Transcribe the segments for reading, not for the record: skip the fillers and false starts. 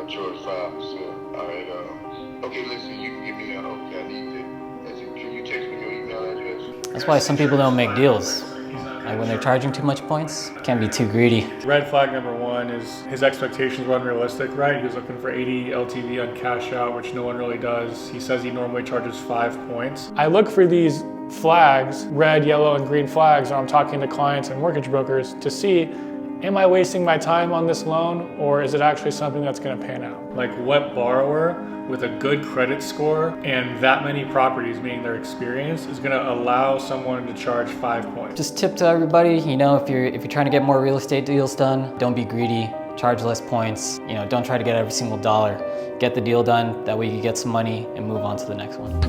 charge 5%. All right. Okay, listen, you can give me that. Okay, I need to. Can you text me your email address? That's why some people don't make deals. Like when they're charging too much points, can't be too greedy. Red flag number one is his expectations were unrealistic, right? He was looking for 80 LTV on cash out, which no one really does. He says he normally charges 5 points. I look for these flags, red, yellow, and green flags, when I'm talking to clients and mortgage brokers to see, am I wasting my time on this loan, or is it actually something that's gonna pan out? Like what borrower with a good credit score and that many properties, meaning their experience, is gonna allow someone to charge 5 points? Just tip to everybody, if you're trying to get more real estate deals done, don't be greedy, charge less points, don't try to get every single dollar. Get the deal done, that way you get some money and move on to the next one.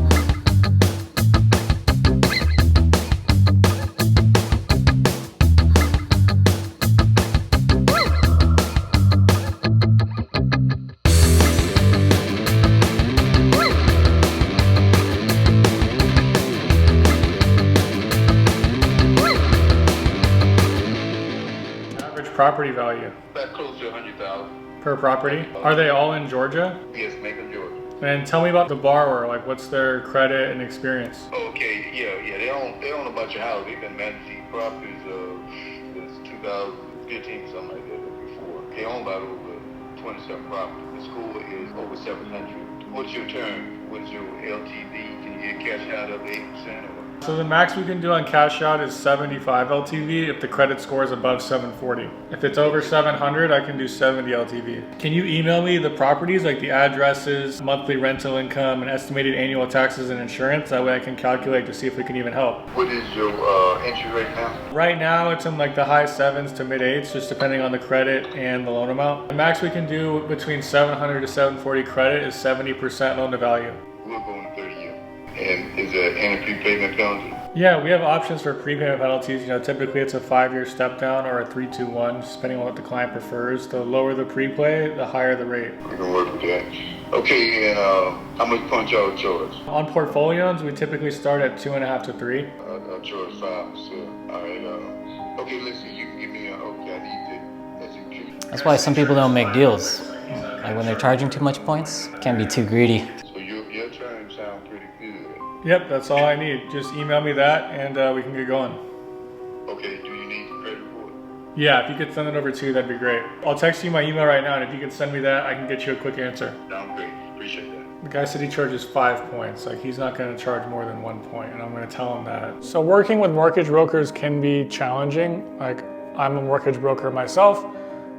Property value? That close to 100,000 per property. Are they all in Georgia? Yes, Macon, Georgia. And tell me about the borrower, like what's their credit and experience? Okay, yeah, they own a bunch of houses. They've been managing properties since 2015, something like that, before. They own about over 27 properties. The score is over 700. What's your term? What's your LTV? Can you get cash out of 8% or? So the max we can do on cash out is 75 LTV if the credit score is above 740. If it's over 700, I can do 70 LTV. Can you email me the properties, like the addresses, monthly rental income, and estimated annual taxes and insurance? That way I can calculate to see if we can even help. What is your interest rate now? Right now it's in like the high 7s to mid 8s, just depending on the credit and the loan amount. The max we can do between 700 to 740 credit is 70% loan to value. We'll go in 30 years. And is there any prepayment penalty? Yeah, we have options for prepayment penalties. Typically it's a 5-year step down or a 3-2-1, just depending on what the client prefers. The lower the prepay, the higher the rate. We can work with that. Okay, and how much punch y'all charge? On portfolios, we typically start at 2.5 to 3. I'll charge 5%. All right. Okay, listen, you can give me okay, I need to execute. That's why some people don't make deals. Like when they're charging too much points, can't be too greedy. So your terms sound pretty good. Yep, that's all I need. Just email me that and we can get going. Okay, do you need the credit report? Yeah, if you could send it over too, that'd be great. I'll text you my email right now, and if you could send me that, I can get you a quick answer. Sounds great. Appreciate that. The guy said he charges 5 points. Like he's not gonna charge more than 1 point, and I'm gonna tell him that. So working with mortgage brokers can be challenging. Like I'm a mortgage broker myself.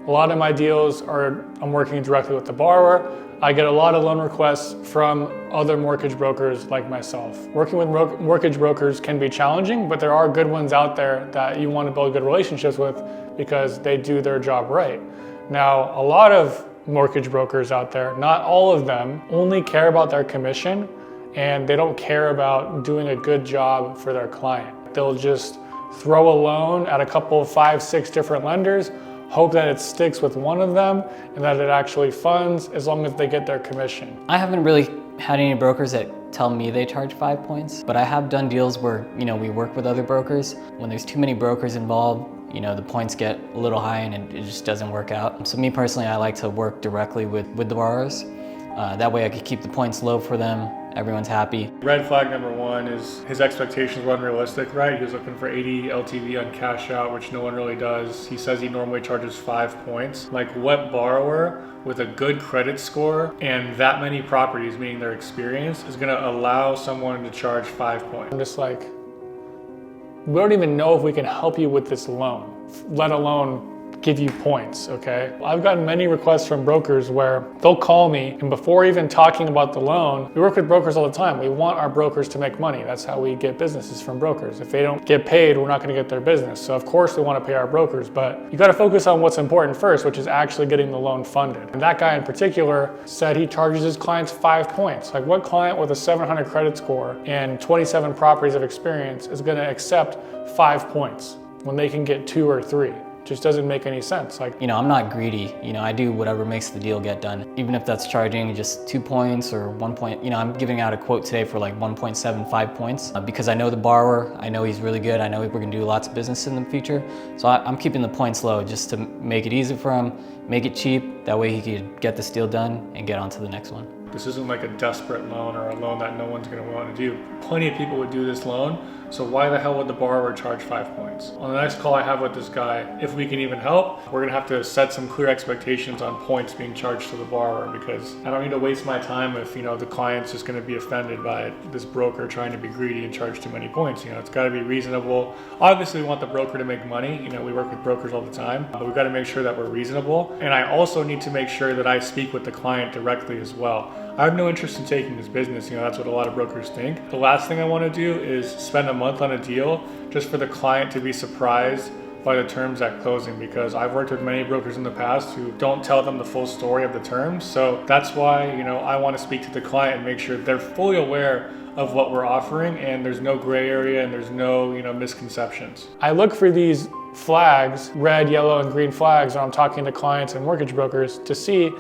A lot of my deals I'm working directly with the borrower. I get a lot of loan requests from other mortgage brokers like myself. Working with mortgage brokers can be challenging, but there are good ones out there that you want to build good relationships with because they do their job right. Now, a lot of mortgage brokers out there, not all of them, only care about their commission and they don't care about doing a good job for their client. They'll just throw a loan at a couple of 5, 6 different lenders, hope that it sticks with one of them and that it actually funds as long as they get their commission. I haven't really had any brokers that tell me they charge 5 points, but I have done deals where, we work with other brokers. When there's too many brokers involved, the points get a little high and it just doesn't work out. So me personally, I like to work directly with the borrowers. That way I could keep the points low for them. Everyone's happy. Red flag number one is his expectations were unrealistic, right? He was looking for 80 LTV on cash out, which no one really does. He says he normally charges 5 points. Like what borrower with a good credit score and that many properties, meaning their experience, is gonna allow someone to charge 5 points? I'm just like, we don't even know if we can help you with this loan, let alone give you points, okay? I've gotten many requests from brokers where they'll call me and before even talking about the loan, we work with brokers all the time. We want our brokers to make money. That's how we get businesses from brokers. If they don't get paid, we're not gonna get their business. So of course we wanna pay our brokers, but you gotta focus on what's important first, which is actually getting the loan funded. And that guy in particular said he charges his clients 5 points. Like what client with a 700 credit score and 27 properties of experience is gonna accept 5 points when they can get 2 or 3? Just doesn't make any sense. Like, I'm not greedy. I do whatever makes the deal get done. Even if that's charging just 2 points or 1 point. I'm giving out a quote today for like 1.75 points because I know the borrower. I know he's really good. I know we're gonna do lots of business in the future. So I'm keeping the points low just to make it easy for him, make it cheap, That way he could get this deal done and get on to the next one. This isn't like a desperate loan or a loan that no one's going to want to do. Plenty of people would do this loan, so why the hell would the borrower charge 5 points? On the next call I have with this guy, if we can even help, we're going to have to set some clear expectations on points being charged to the borrower, because I don't need to waste my time if, the client's just going to be offended by this broker trying to be greedy and charge too many points. It's got to be reasonable. Obviously we want the broker to make money. We work with brokers all the time, but we've got to make sure that we're reasonable. And I also need to make sure that I speak with the client directly as well. I have no interest in taking this business. That's what a lot of brokers think. The last thing I want to do is spend a month on a deal just for the client to be surprised by the terms at closing, because I've worked with many brokers in the past who don't tell them the full story of the terms. So that's why, I want to speak to the client and make sure they're fully aware of what we're offering and there's no gray area and there's no, misconceptions. I look for these flags, red, yellow, and green flags when I'm talking to clients and mortgage brokers to see,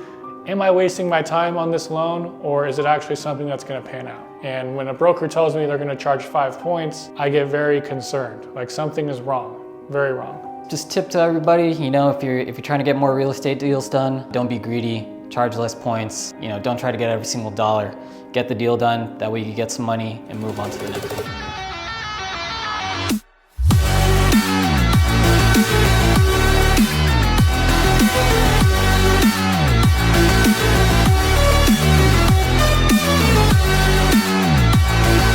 am I wasting my time on this loan, or is it actually something that's going to pan out? And when a broker tells me they're going to charge 5 points, I get very concerned, like something is wrong, very wrong. Just tip to everybody, if you're trying to get more real estate deals done, don't be greedy, charge less points, don't try to get every single dollar. Get the deal done, that way you can get some money and move on to the next one.